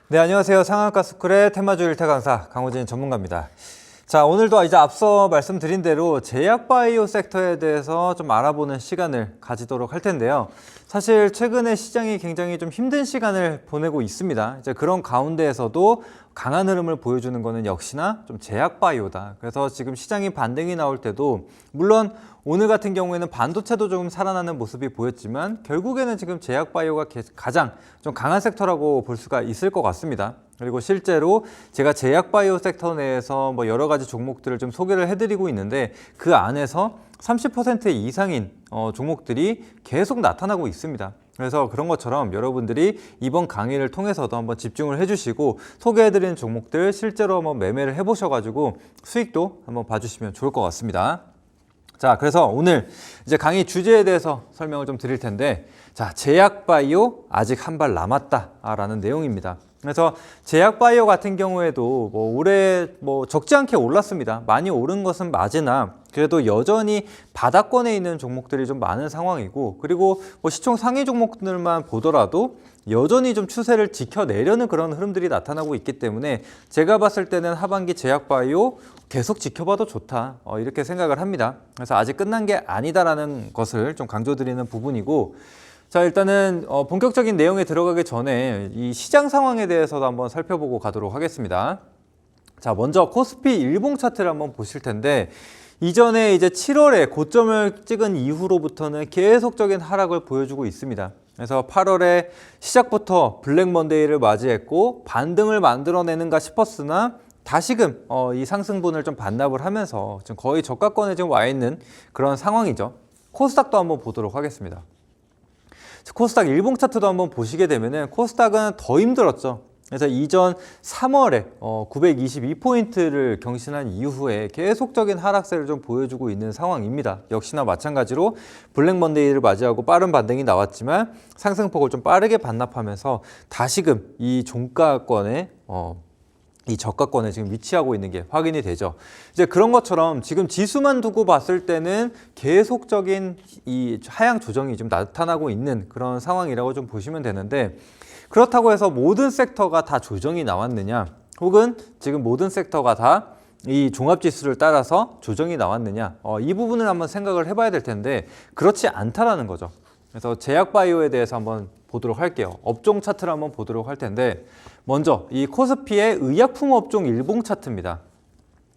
네, 안녕하세요. 상한가스쿨의 테마주 일타 강사 강호진 전문가입니다. 자, 오늘도 이제 앞서 말씀드린 대로 제약바이오 섹터에 대해서 좀 알아보는 시간을 가지도록 할 텐데요. 사실 최근에 시장이 굉장히 좀 힘든 시간을 보내고 있습니다. 이제 그런 가운데에서도 강한 흐름을 보여주는 거는 역시나 좀 제약바이오다. 그래서 지금 시장이 반등이 나올 때도 물론 오늘 같은 경우에는 반도체도 조금 살아나는 모습이 보였지만 결국에는 지금 제약바이오가 가장 좀 강한 섹터라고 볼 수가 있을 것 같습니다. 그리고 실제로 제가 제약바이오 섹터 내에서 뭐 여러 가지 종목들을 좀 소개를 해드리고 있는데 그 안에서 30% 이상인 종목들이 계속 나타나고 있습니다. 그래서 그런 것처럼 여러분들이 이번 강의를 통해서도 한번 집중을 해주시고 소개해드리는 종목들 실제로 한번 매매를 해보셔가지고 수익도 한번 봐주시면 좋을 것 같습니다. 자, 그래서 오늘 이제 강의 주제에 대해서 설명을 좀 드릴 텐데, 자, 제약바이오 아직 한 발 남았다라는 내용입니다. 그래서 제약바이오 같은 경우에도 올해 적지 않게 올랐습니다. 많이 오른 것은 맞으나 그래도 여전히 바닥권에 있는 종목들이 좀 많은 상황이고, 그리고 시총 상위 종목들만 보더라도 여전히 좀 추세를 지켜내려는 그런 흐름들이 나타나고 있기 때문에 제가 봤을 때는 하반기 제약바이오 계속 지켜봐도 좋다, 이렇게 생각을 합니다. 그래서 아직 끝난 게 아니다라는 것을 좀 강조드리는 부분이고, 자, 일단은 본격적인 내용에 들어가기 전에 이 시장 상황에 대해서도 한번 살펴보고 가도록 하겠습니다. 자, 먼저 코스피 일봉 차트를 한번 보실 텐데, 이전에 이제 7월에 고점을 찍은 이후로부터는 계속적인 하락을 보여주고 있습니다. 그래서 8월에 시작부터 블랙 먼데이를 맞이했고 반등을 만들어내는가 싶었으나 다시금 이 상승분을 좀 반납을 하면서 지금 거의 저가권에 지금 와 있는 그런 상황이죠. 코스닥도 한번 보도록 하겠습니다. 코스닥 일봉 차트도 한번 보시게 되면은 코스닥은 더 힘들었죠. 그래서 이전 3월에 922포인트를 경신한 이후에 계속적인 하락세를 좀 보여주고 있는 상황입니다. 역시나 마찬가지로 블랙 먼데이를 맞이하고 빠른 반등이 나왔지만 상승폭을 좀 빠르게 반납하면서 다시금 이 종가권에 이 저가권에 지금 위치하고 있는 게 확인이 되죠. 이제 그런 것처럼 지금 지수만 두고 봤을 때는 계속적인 이 하향 조정이 좀 나타나고 있는 그런 상황이라고 좀 보시면 되는데, 그렇다고 해서 모든 섹터가 다 조정이 나왔느냐, 혹은 지금 모든 섹터가 다 이 종합지수를 따라서 조정이 나왔느냐, 이 부분을 한번 생각을 해봐야 될 텐데 그렇지 않다라는 거죠. 그래서 제약바이오에 대해서 한번 보도록 할게요. 업종 차트를 한번 보도록 할 텐데, 먼저 이 코스피의 의약품 업종 일봉 차트입니다.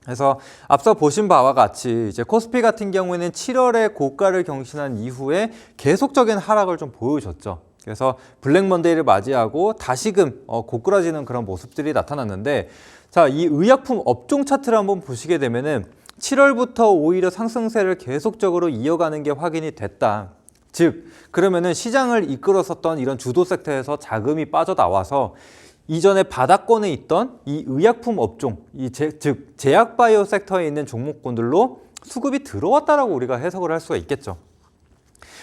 그래서 앞서 보신 바와 같이 이제 코스피 같은 경우에는 7월에 고가를 경신한 이후에 계속적인 하락을 좀 보여줬죠. 그래서 블랙 먼데이를 맞이하고 다시금 고꾸라지는 그런 모습들이 나타났는데, 자, 이 의약품 업종 차트를 한번 보시게 되면은 7월부터 오히려 상승세를 계속적으로 이어가는 게 확인이 됐다. 즉, 그러면은 시장을 이끌었었던 이런 주도 섹터에서 자금이 빠져나와서 이전에 바닥권에 있던 이 의약품 업종, 즉 제약바이오 섹터에 있는 종목군들로 수급이 들어왔다라고 우리가 해석을 할 수가 있겠죠.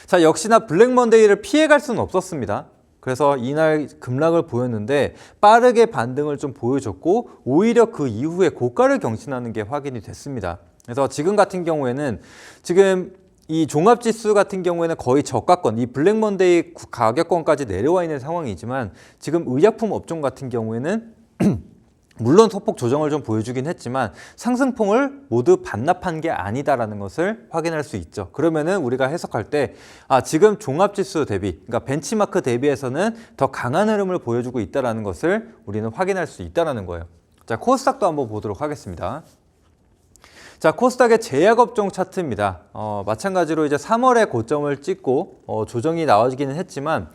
자, 역시나 블랙 먼데이를 피해갈 수는 없었습니다. 그래서 이날 급락을 보였는데 빠르게 반등을 좀 보여줬고 오히려 그 이후에 고가를 경신하는 게 확인이 됐습니다. 그래서 지금 같은 경우에는 지금 이 종합지수 같은 경우에는 거의 저가권, 이 블랙 먼데이 가격권까지 내려와 있는 상황이지만 지금 의약품 업종 같은 경우에는 물론 소폭 조정을 좀 보여주긴 했지만 상승폭을 모두 반납한 게 아니다라는 것을 확인할 수 있죠. 그러면은 우리가 해석할 때 지금 종합지수 대비, 그러니까 벤치마크 대비해서는 더 강한 흐름을 보여주고 있다는 것을 우리는 확인할 수 있다는 거예요. 자, 코스닥도 한번 보도록 하겠습니다. 자, 코스닥의 제약업종 차트입니다. 마찬가지로 이제 3월에 고점을 찍고 조정이 나와지기는 했지만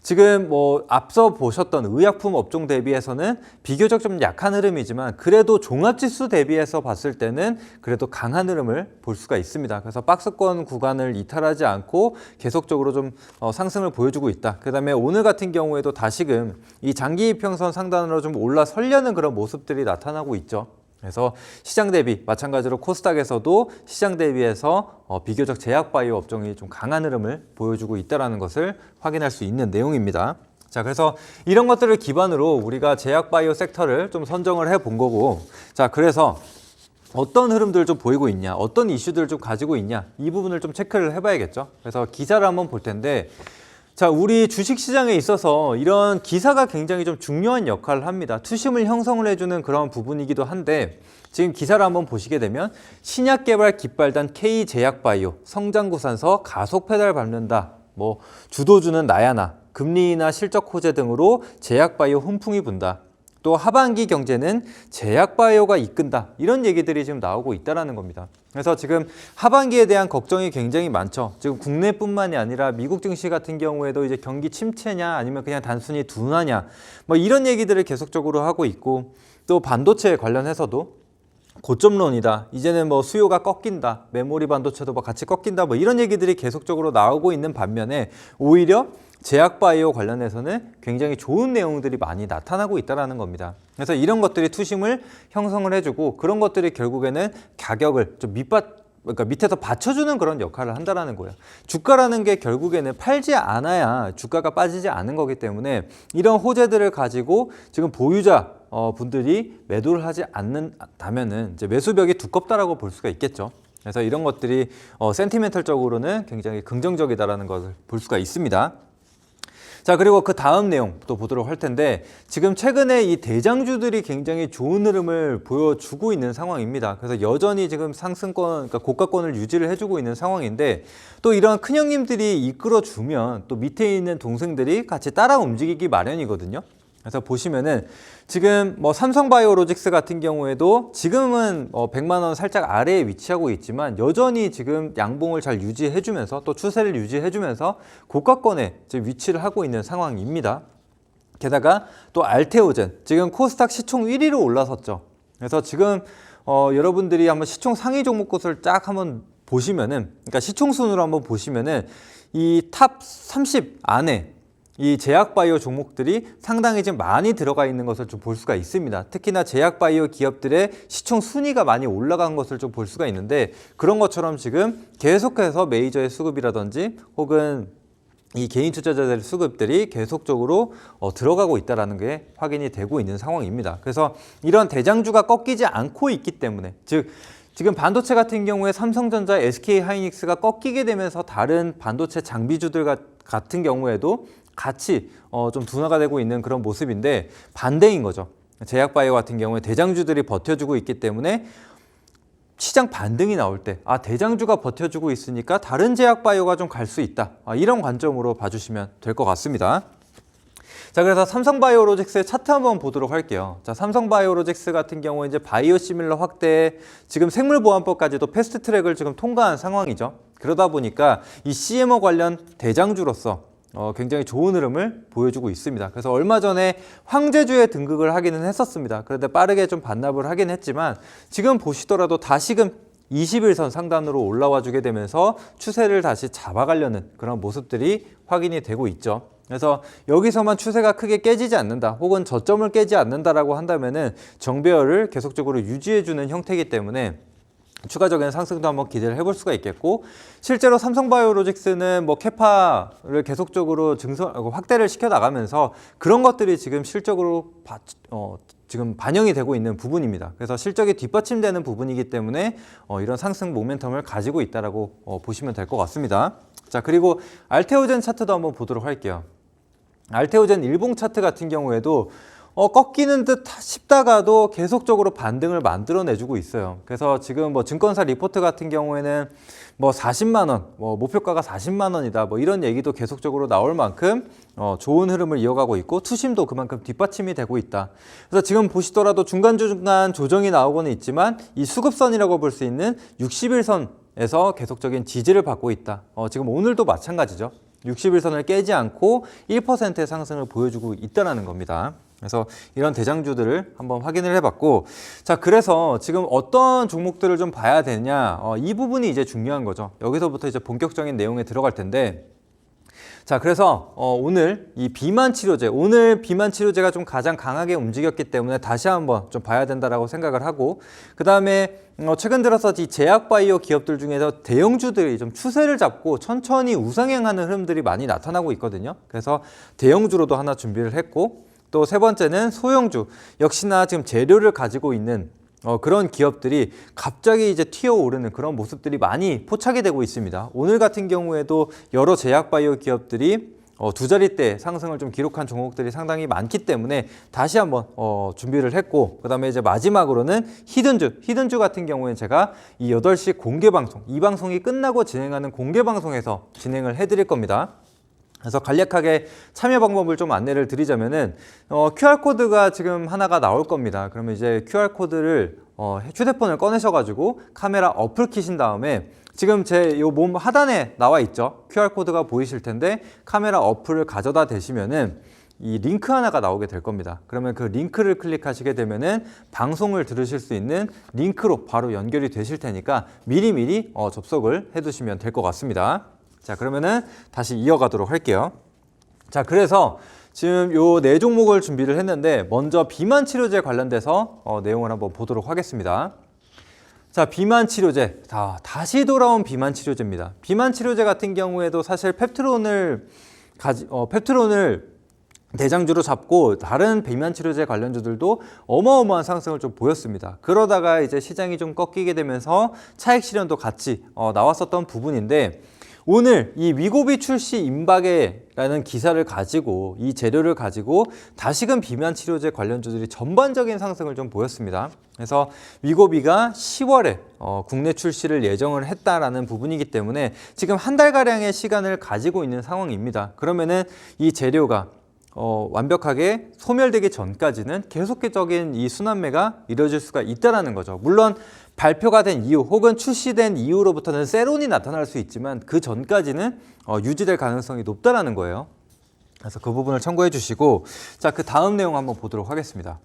지금 앞서 보셨던 의약품 업종 대비해서는 비교적 좀 약한 흐름이지만 그래도 종합지수 대비해서 봤을 때는 그래도 강한 흐름을 볼 수가 있습니다. 그래서 박스권 구간을 이탈하지 않고 계속적으로 좀 상승을 보여주고 있다. 그 다음에 오늘 같은 경우에도 다시금 이 장기 이평선 상단으로 좀 올라서려는 그런 모습들이 나타나고 있죠. 그래서 시장 대비 마찬가지로 코스닥에서도 시장 대비해서 비교적 제약바이오 업종이 좀 강한 흐름을 보여주고 있다는 것을 확인할 수 있는 내용입니다. 자, 그래서 이런 것들을 기반으로 우리가 제약바이오 섹터를 좀 선정을 해 본 거고, 자, 그래서 어떤 흐름들을 좀 보이고 있냐, 어떤 이슈들을 좀 가지고 있냐, 이 부분을 좀 체크를 해봐야겠죠. 그래서 기사를 한번 볼 텐데, 자, 우리 주식시장에 있어서 이런 기사가 굉장히 좀 중요한 역할을 합니다. 투심을 형성을 해주는 그런 부분이기도 한데 지금 기사를 한번 보시게 되면 신약 개발 깃발단 K제약바이오 성장구산서 가속 페달 밟는다. 뭐 주도주는 나야나, 금리 인하 실적 호재 등으로 제약바이오 훈풍이 분다. 또 하반기 경제는 제약바이오가 이끈다. 이런 얘기들이 지금 나오고 있다는 겁니다. 그래서 지금 하반기에 대한 걱정이 굉장히 많죠. 지금 국내뿐만이 아니라 미국 증시 같은 경우에도 이제 경기 침체냐 아니면 그냥 단순히 둔화냐 뭐 이런 얘기들을 계속적으로 하고 있고 또 반도체 관련해서도 고점론이다. 이제는 뭐 수요가 꺾인다. 메모리 반도체도 뭐 같이 꺾인다. 뭐 이런 얘기들이 계속적으로 나오고 있는 반면에 오히려 제약바이오 관련해서는 굉장히 좋은 내용들이 많이 나타나고 있다는 겁니다. 그래서 이런 것들이 투심을 형성을 해주고 그런 것들이 결국에는 가격을 좀 그러니까 밑에서 받쳐주는 그런 역할을 한다는 거예요. 주가라는 게 결국에는 팔지 않아야 주가가 빠지지 않은 거기 때문에 이런 호재들을 가지고 지금 보유자 분들이 매도를 하지 않는다면은 이제 매수벽이 두껍다라고 볼 수가 있겠죠. 그래서 이런 것들이 센티멘털적으로는 굉장히 긍정적이다라는 것을 볼 수가 있습니다. 자, 그리고 그 다음 내용 또 보도록 할 텐데 지금 최근에 이 대장주들이 굉장히 좋은 흐름을 보여주고 있는 상황입니다. 그래서 여전히 지금 상승권, 그러니까 고가권을 유지를 해주고 있는 상황인데 또 이런 큰형님들이 이끌어주면 또 밑에 있는 동생들이 같이 따라 움직이기 마련이거든요. 그래서 보시면은 지금 뭐 삼성바이오로직스 같은 경우에도 지금은 100만 원 살짝 아래에 위치하고 있지만 여전히 지금 양봉을 잘 유지해주면서 또 추세를 유지해주면서 고가권에 지금 위치를 하고 있는 상황입니다. 게다가 또 알테오젠 지금 코스닥 시총 1위로 올라섰죠. 그래서 지금 여러분들이 한번 시총 상위 종목것을 쫙 한번 보시면은 그러니까 시총 순으로 한번 보시면은 이 탑 30 안에 이 제약바이오 종목들이 상당히 지금 많이 들어가 있는 것을 좀 볼 수가 있습니다. 특히나 제약바이오 기업들의 시총 순위가 많이 올라간 것을 좀 볼 수가 있는데 그런 것처럼 지금 계속해서 메이저의 수급이라든지 혹은 이 개인 투자자들의 수급들이 계속적으로 들어가고 있다는 게 확인이 되고 있는 상황입니다. 그래서 이런 대장주가 꺾이지 않고 있기 때문에 즉 지금 반도체 같은 경우에 삼성전자, SK하이닉스가 꺾이게 되면서 다른 반도체 장비주들 같은 경우에도 같이 좀 둔화가 되고 있는 그런 모습인데 반대인 거죠. 제약바이오 같은 경우에 대장주들이 버텨주고 있기 때문에 시장 반등이 나올 때 대장주가 버텨주고 있으니까 다른 제약바이오가 좀 갈 수 있다. 이런 관점으로 봐주시면 될 것 같습니다. 자, 그래서 삼성바이오로직스의 차트 한번 보도록 할게요. 자, 삼성바이오로직스 같은 경우에 이제 바이오시밀러 확대, 지금 생물보안법까지도 패스트트랙을 지금 통과한 상황이죠. 그러다 보니까 이 CMO 관련 대장주로서 굉장히 좋은 흐름을 보여주고 있습니다. 그래서 얼마 전에 황제주에 등극을 하기는 했었습니다. 그런데 빠르게 좀 반납을 하긴 했지만 지금 보시더라도 다시금 21선 상단으로 올라와 주게 되면서 추세를 다시 잡아가려는 그런 모습들이 확인이 되고 있죠. 그래서 여기서만 추세가 크게 깨지지 않는다 혹은 저점을 깨지 않는다라고 한다면은 정배열을 계속적으로 유지해주는 형태이기 때문에 추가적인 상승도 한번 기대를 해볼 수가 있겠고 실제로 삼성바이오로직스는 뭐 캐파를 계속적으로 확대를 시켜 나가면서 그런 것들이 지금 실적으로 지금 반영이 되고 있는 부분입니다. 그래서 실적이 뒷받침되는 부분이기 때문에 이런 상승 모멘텀을 가지고 있다라고 보시면 될 것 같습니다. 자, 그리고 알테오젠 차트도 한번 보도록 할게요. 알테오젠 일봉 차트 같은 경우에도 꺾이는 듯 싶다가도 계속적으로 반등을 만들어내주고 있어요. 그래서 지금 뭐 증권사 리포트 같은 경우에는 뭐 40만 원, 목표가가 40만 원이다, 뭐 이런 얘기도 계속적으로 나올 만큼 좋은 흐름을 이어가고 있고 투심도 그만큼 뒷받침이 되고 있다. 그래서 지금 보시더라도 중간중간 조정이 나오고는 있지만 이 수급선이라고 볼 수 있는 61선에서 계속적인 지지를 받고 있다. 지금 오늘도 마찬가지죠. 61선을 깨지 않고 1%의 상승을 보여주고 있다는 겁니다. 그래서 이런 대장주들을 한번 확인을 해봤고 자, 그래서 지금 어떤 종목들을 좀 봐야 되냐 이 부분이 이제 중요한 거죠. 여기서부터 이제 본격적인 내용에 들어갈 텐데 자, 그래서 오늘 이 비만 치료제, 오늘 비만 치료제가 좀 가장 강하게 움직였기 때문에 다시 한번 좀 봐야 된다라고 생각을 하고 그 다음에 최근 들어서 이 제약바이오 기업들 중에서 대형주들이 좀 추세를 잡고 천천히 우상향하는 흐름들이 많이 나타나고 있거든요. 그래서 대형주로도 하나 준비를 했고 또 세 번째는 소형주, 역시나 지금 재료를 가지고 있는 그런 기업들이 갑자기 이제 튀어오르는 그런 모습들이 많이 포착이 되고 있습니다. 오늘 같은 경우에도 여러 제약바이오 기업들이 두 자릿대 상승을 좀 기록한 종목들이 상당히 많기 때문에 다시 한번 준비를 했고, 그다음에 이제 마지막으로는 히든주 같은 경우에는 제가 이 8시 공개 방송, 이 방송이 끝나고 진행하는 공개 방송에서 진행을 해드릴 겁니다. 그래서 간략하게 참여 방법을 좀 안내를 드리자면은 QR코드가 지금 하나가 나올 겁니다. 그러면 이제 QR코드를 휴대폰을 꺼내셔가지고 카메라 어플 키신 다음에 지금 제 요 몸 하단에 나와 있죠. QR코드가 보이실 텐데 카메라 어플을 가져다 대시면은 이 링크 하나가 나오게 될 겁니다. 그러면 그 링크를 클릭하시게 되면은 방송을 들으실 수 있는 링크로 바로 연결이 되실 테니까 미리미리 접속을 해 두시면 될 것 같습니다. 자, 그러면은 다시 이어가도록 할게요. 자, 그래서 지금 요 4종목을 준비를 했는데 먼저 비만 치료제 관련돼서 내용을 한번 보도록 하겠습니다. 자, 비만 치료제. 다시 돌아온 비만 치료제입니다. 비만 치료제 같은 경우에도 사실 펩트론을 대장주로 잡고 다른 비만 치료제 관련주들도 어마어마한 상승을 좀 보였습니다. 그러다가 이제 시장이 좀 꺾이게 되면서 차익 실현도 같이 나왔었던 부분인데, 오늘 이 위고비 출시 임박에라는 기사를 가지고 이 재료를 가지고 다시금 비만 치료제 관련주들이 전반적인 상승을 좀 보였습니다. 그래서 위고비가 10월에 국내 출시를 예정을 했다라는 부분이기 때문에 지금 한 달가량의 시간을 가지고 있는 상황입니다. 그러면은 이 재료가 완벽하게 소멸되기 전까지는 계속적인 이 순환매가 이루어질 수가 있다는 거죠. 물론 발표가 된 이후 혹은 출시된 이후로부터는 세론이 나타날 수 있지만 그 전까지는 유지될 가능성이 높다는 거예요. 그래서 그 부분을 참고해 주시고, 자, 그 다음 내용 한번 보도록 하겠습니다.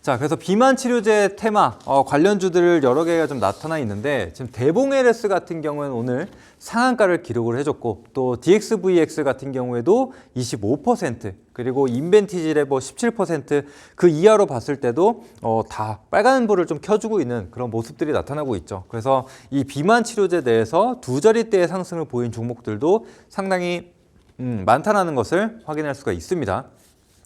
자, 그래서 비만 치료제 테마 관련주들 여러 개가 좀 나타나 있는데, 지금 대봉LS 같은 경우는 오늘 상한가를 기록을 해줬고, 또 DXVX 같은 경우에도 25%, 그리고 인벤티지레버 17%, 그 이하로 봤을 때도 다 빨간불을 좀 켜주고 있는 그런 모습들이 나타나고 있죠. 그래서 이 비만 치료제 내에서 두 자릿대의 상승을 보인 종목들도 상당히 많다는 것을 확인할 수가 있습니다.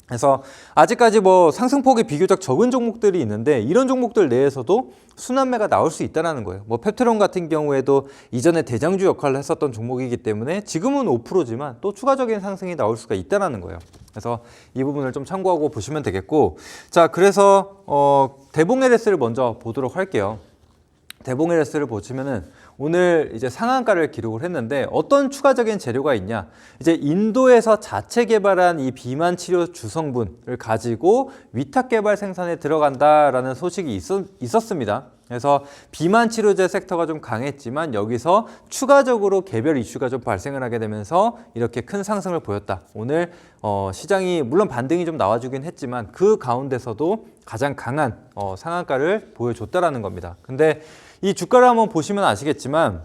그래서 아직까지 상승폭이 비교적 적은 종목들이 있는데, 이런 종목들 내에서도 순환매가 나올 수 있다는 거예요. 펩트론 같은 경우에도 이전에 대장주 역할을 했었던 종목이기 때문에 지금은 5%지만 또 추가적인 상승이 나올 수가 있다는 거예요. 그래서 이 부분을 좀 참고하고 보시면 되겠고, 자, 그래서 대봉LS를 먼저 보도록 할게요. 대봉LS를 보시면은 오늘 이제 상한가를 기록을 했는데, 어떤 추가적인 재료가 있냐? 이제 인도에서 자체 개발한 이 비만 치료 주성분을 가지고 위탁 개발 생산에 들어간다라는 소식이 있었습니다. 그래서 비만 치료제 섹터가 좀 강했지만 여기서 추가적으로 개별 이슈가 좀 발생을 하게 되면서 이렇게 큰 상승을 보였다. 오늘 시장이 물론 반등이 좀 나와주긴 했지만 그 가운데서도 가장 강한 상한가를 보여줬다라는 겁니다. 근데 이 주가를 한번 보시면 아시겠지만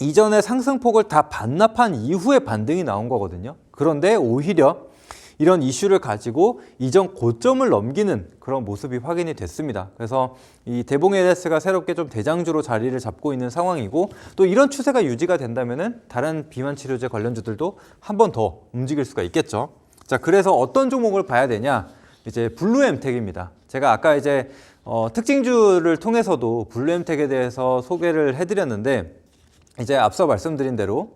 이전에 상승폭을 다 반납한 이후에 반등이 나온 거거든요. 그런데 오히려 이런 이슈를 가지고 이전 고점을 넘기는 그런 모습이 확인이 됐습니다. 그래서 이 대봉LS가 새롭게 좀 대장주로 자리를 잡고 있는 상황이고, 또 이런 추세가 유지가 된다면은 다른 비만 치료제 관련주들도 한 번 더 움직일 수가 있겠죠. 자, 그래서 어떤 종목을 봐야 되냐? 이제 블루엠텍입니다. 제가 아까 이제 특징주를 통해서도 블루엠텍에 대해서 소개를 해드렸는데, 이제 앞서 말씀드린 대로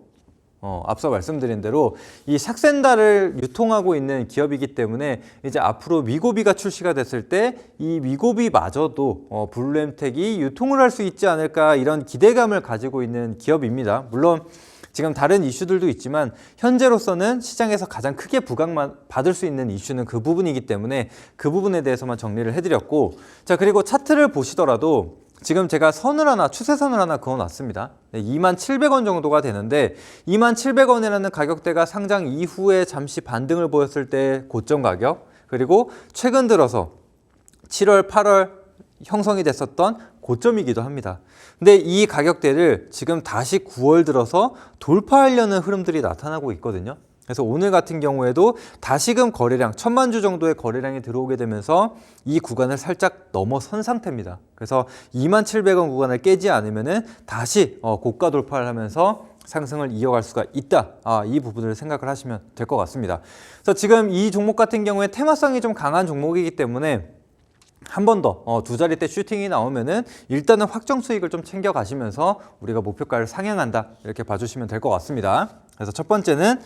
이 삭센다를 유통하고 있는 기업이기 때문에 이제 앞으로 위고비가 출시가 됐을 때 이 위고비마저도 블루엠텍이 유통을 할 수 있지 않을까, 이런 기대감을 가지고 있는 기업입니다. 물론 지금 다른 이슈들도 있지만 현재로서는 시장에서 가장 크게 부각만 받을 수 있는 이슈는 그 부분이기 때문에 그 부분에 대해서만 정리를 해드렸고, 자, 그리고 차트를 보시더라도 지금 제가 추세선을 하나 그어놨습니다. 27,000원 정도가 되는데, 27,000원이라는 가격대가 상장 이후에 잠시 반등을 보였을 때 고점 가격, 그리고 최근 들어서 7월, 8월 형성이 됐었던 고점이기도 합니다. 근데 이 가격대를 지금 다시 9월 들어서 돌파하려는 흐름들이 나타나고 있거든요. 그래서 오늘 같은 경우에도 다시금 거래량 1,000만 주 정도의 거래량이 들어오게 되면서 이 구간을 살짝 넘어선 상태입니다. 그래서 27,000원 구간을 깨지 않으면은 다시 고가 돌파를 하면서 상승을 이어갈 수가 있다. 이 부분을 생각을 하시면 될 것 같습니다. 그래서 지금 이 종목 같은 경우에 테마성이 좀 강한 종목이기 때문에 한 번 더 두 자리대 슈팅이 나오면은 일단은 확정 수익을 좀 챙겨 가시면서 우리가 목표가를 상향한다 이렇게 봐주시면 될 것 같습니다. 그래서 첫 번째는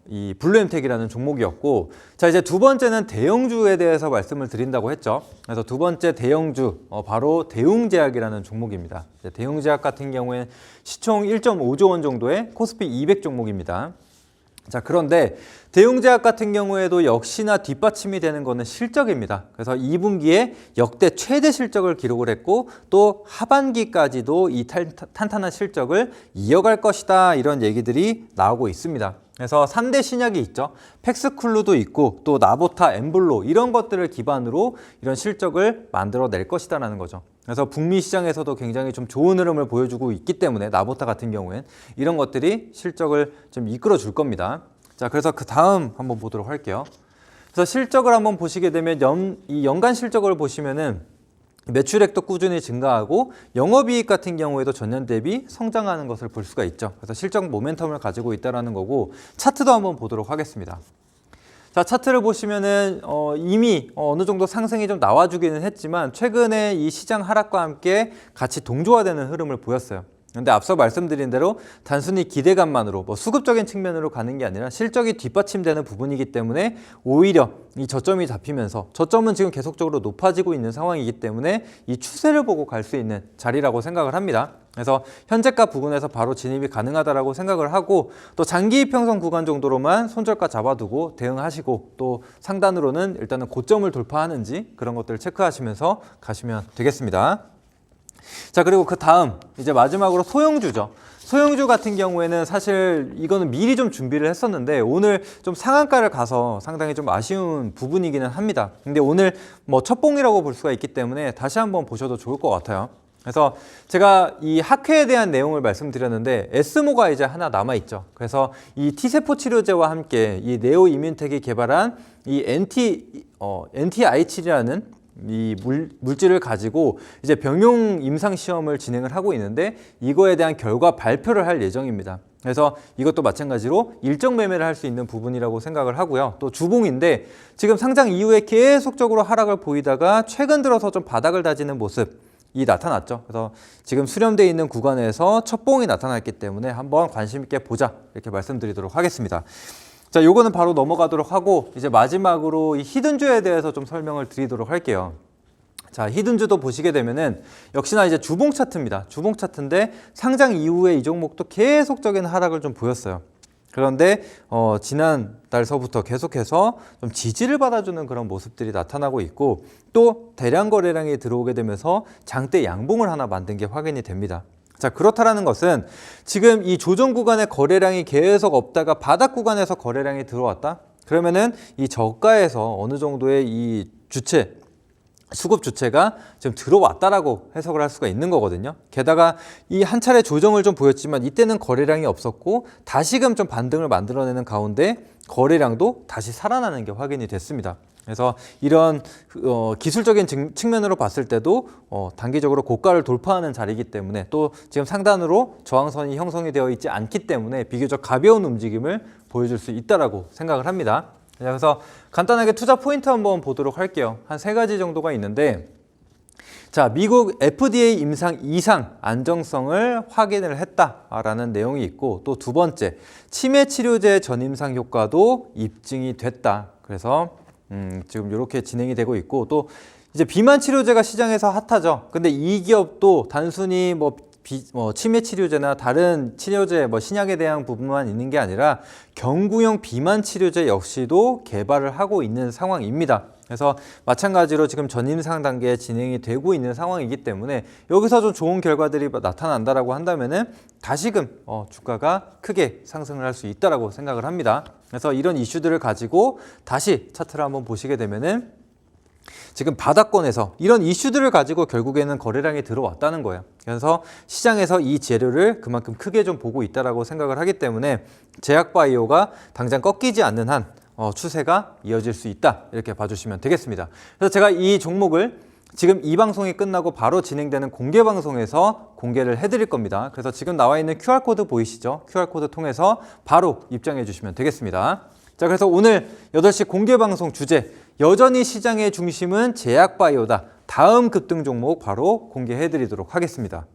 이 블루엠텍이라는 종목이었고, 자 이제 두 번째는 대형주에 대해서 말씀을 드린다고 했죠. 그래서 두 번째 대형주 바로 대웅제약이라는 종목입니다. 대웅제약 같은 경우에 시총 1.5조 원 정도의 코스피 200 종목입니다. 자, 그런데 대웅제약 같은 경우에도 역시나 뒷받침이 되는 것은 실적입니다. 그래서 2분기에 역대 최대 실적을 기록을 했고 또 하반기까지도 이 탄탄한 실적을 이어갈 것이다 이런 얘기들이 나오고 있습니다. 그래서 3대 신약이 있죠. 팩스쿨루도 있고 또 나보타, 엠블로 이런 것들을 기반으로 이런 실적을 만들어낼 것이다라는 거죠. 그래서 북미 시장에서도 굉장히 좀 좋은 흐름을 보여주고 있기 때문에 나보타 같은 경우엔 이런 것들이 실적을 좀 이끌어 줄 겁니다. 자, 그래서 그 다음 한번 보도록 할게요. 그래서 실적을 한번 보시게 되면 이 연간 실적을 보시면은 매출액도 꾸준히 증가하고 영업이익 같은 경우에도 전년 대비 성장하는 것을 볼 수가 있죠. 그래서 실적 모멘텀을 가지고 있다는 거고, 차트도 한번 보도록 하겠습니다. 자, 차트를 보시면은 이미 어느 정도 상승이 좀 나와주기는 했지만 최근에 이 시장 하락과 함께 같이 동조화되는 흐름을 보였어요. 근데 앞서 말씀드린 대로 단순히 기대감만으로 수급적인 측면으로 가는 게 아니라 실적이 뒷받침되는 부분이기 때문에 오히려 이 저점이 잡히면서, 저점은 지금 계속적으로 높아지고 있는 상황이기 때문에 이 추세를 보고 갈 수 있는 자리라고 생각을 합니다. 그래서 현재가 부근에서 바로 진입이 가능하다라고 생각을 하고, 또 장기 이평선 구간 정도로만 손절가 잡아두고 대응하시고, 또 상단으로는 일단은 고점을 돌파하는지 그런 것들을 체크하시면서 가시면 되겠습니다. 자, 그리고 그 다음 이제 마지막으로 소형주죠. 소형주 같은 경우에는 사실 이거는 미리 좀 준비를 했었는데 오늘 좀 상한가를 가서 상당히 좀 아쉬운 부분이기는 합니다. 근데 오늘 첫봉이라고 볼 수가 있기 때문에 다시 한번 보셔도 좋을 것 같아요. 그래서 제가 이 학회에 대한 내용을 말씀드렸는데 에스모가 이제 하나 남아있죠. 그래서 이 T세포 치료제와 함께 이 네오이뮨텍이 개발한 이 NTI7이라는 이 물질을 가지고 이제 병용 임상 시험을 진행을 하고 있는데 이거에 대한 결과 발표를 할 예정입니다. 그래서 이것도 마찬가지로 일정 매매를 할 수 있는 부분이라고 생각을 하고요. 또 주봉인데 지금 상장 이후에 계속적으로 하락을 보이다가 최근 들어서 좀 바닥을 다지는 모습이 나타났죠. 그래서 지금 수렴되어 있는 구간에서 첫 봉이 나타났기 때문에 한번 관심 있게 보자 이렇게 말씀드리도록 하겠습니다. 자, 요거는 바로 넘어가도록 하고 이제 마지막으로 이 히든주에 대해서 좀 설명을 드리도록 할게요. 자, 히든주도 보시게 되면은 역시나 이제 주봉 차트입니다. 주봉 차트인데 상장 이후에 이 종목도 계속적인 하락을 좀 보였어요. 그런데 지난달서부터 계속해서 좀 지지를 받아주는 그런 모습들이 나타나고 있고, 또 대량 거래량이 들어오게 되면서 장대 양봉을 하나 만든 게 확인이 됩니다. 자, 그렇다라는 것은 지금 이 조정 구간의 거래량이 계속 없다가 바닥 구간에서 거래량이 들어왔다? 그러면은 이 저가에서 어느 정도의 이 수급 주체가 지금 들어왔다라고 해석을 할 수가 있는 거거든요. 게다가 이 한 차례 조정을 좀 보였지만 이때는 거래량이 없었고 다시금 좀 반등을 만들어내는 가운데 거래량도 다시 살아나는 게 확인이 됐습니다. 그래서 이런 기술적인 측면으로 봤을 때도 단기적으로 고가를 돌파하는 자리이기 때문에, 또 지금 상단으로 저항선이 형성이 되어 있지 않기 때문에 비교적 가벼운 움직임을 보여줄 수 있다라고 생각을 합니다. 그래서 간단하게 투자 포인트 한번 보도록 할게요. 한 3가지 정도가 있는데, 자, 미국 FDA 임상 이상 안정성을 확인을 했다라는 내용이 있고, 또 두 번째, 치매 치료제 전임상 효과도 입증이 됐다. 그래서 지금 이렇게 진행이 되고 있고, 또 이제 비만 치료제가 시장에서 핫하죠. 근데 이 기업도 단순히 치매 치료제나 다른 치료제 신약에 대한 부분만 있는 게 아니라 경구용 비만 치료제 역시도 개발을 하고 있는 상황입니다. 그래서 마찬가지로 지금 전임상 단계에 진행이 되고 있는 상황이기 때문에 여기서 좀 좋은 결과들이 나타난다라고 한다면은 다시금 주가가 크게 상승을 할 수 있다라고 생각을 합니다. 그래서 이런 이슈들을 가지고 다시 차트를 한번 보시게 되면은 지금 바닥권에서 이런 이슈들을 가지고 결국에는 거래량이 들어왔다는 거예요. 그래서 시장에서 이 재료를 그만큼 크게 좀 보고 있다라고 생각을 하기 때문에 제약바이오가 당장 꺾이지 않는 한 추세가 이어질 수 있다 이렇게 봐주시면 되겠습니다. 그래서 제가 이 종목을 지금 이 방송이 끝나고 바로 진행되는 공개 방송에서 공개를 해드릴 겁니다. 그래서 지금 나와 있는 QR코드 보이시죠? QR코드 통해서 바로 입장해 주시면 되겠습니다. 자, 그래서 오늘 8시 공개 방송 주제, 여전히 시장의 중심은 제약바이오다. 다음 급등 종목 바로 공개해드리도록 하겠습니다.